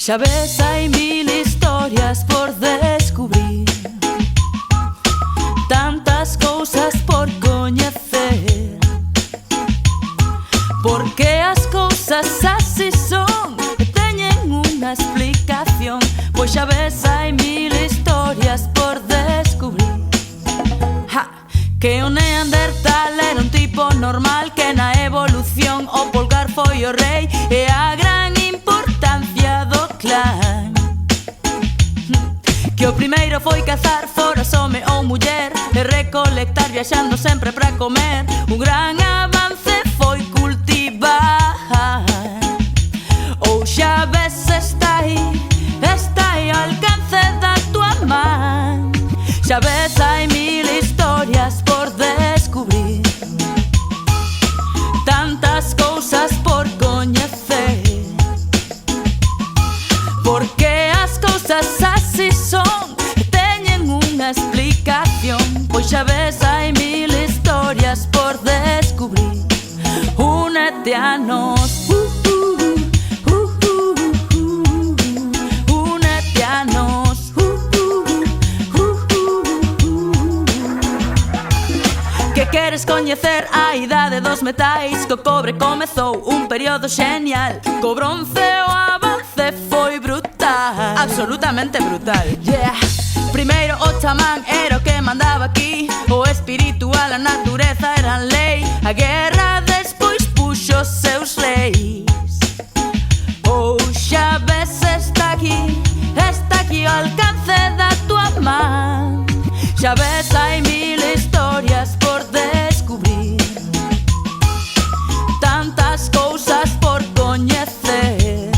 Xa ves, hai mil historias por descubrir, tantas cousas por coñecer. Porque as cousas así son e teñen unha explicación. Pois xa ves, hai mil historias por descubrir. Que o Neandertal era un tipo normal, que na evolución o polgar foi o rei e a gran importancia do clan. Que o primeiro foi cazar, fora home ou muller, e recolectar viaxando sempre para comer. Un gran avance foi cultivar. Ou xa ves, está aí ao alcance da tua man. Xa ves, hai mil historias por descubrir, tantas cousas por coñecer. Porque as cousas así son e teñen unha explicación. Pois xa ves, hai mil historias por descubrir. Únete a nós, únete a nós. Que queres coñecer a idade dos metais? Co cobre comezou un período xenial. Co bronce o avance foi brutal, absolutamente brutal, yeah. Primeiro o chamán era o que mandaba aquí, o espiritual, a natureza eran lei. A guerra despois puxo os seus reis. Ou xa ves, está aquí ao alcance da tua man. Xa ves, hai mil historias por descubrir, tantas cousas por coñecer.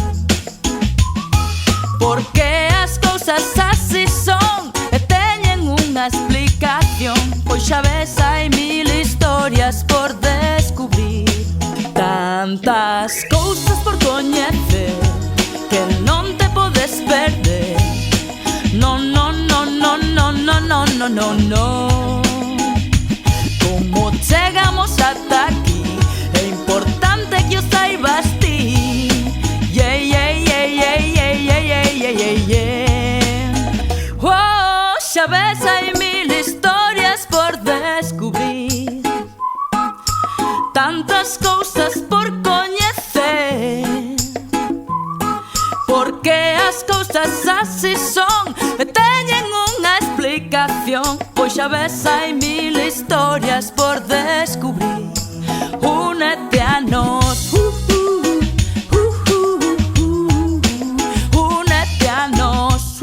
Porque as cousas así son e teñen unha explicación. Pois xa ves, hai mil historias por descubrir, tantas cousas por coñecer que non te podes perder. Non, non, non, non, non, non, non, non, non, non. Como chegamos ata aquí, é importante que o saibas ti. Yeah, yeah, yeah, yeah, yeah, yeah, yeah, yeah, yeah, yeah. Oh, xa ves, hai mil historias por descubrir, tantas cousas por coñecer. Porque as cousas así son e teñen unha explicación. Pois xa ves, hai mil historias por descubrir. Únete a nós, únete a nós,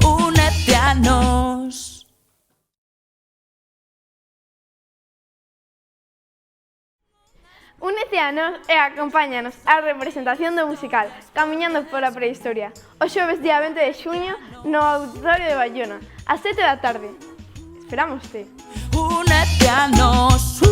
únete a nós. Únete a nós e acompáñanos á representación do musical Camiñando pola Prehistoria o xoves día 20 de xuño no Auditorio de Baiona ás 7 da tarde. Esperámoste. Únete a nós.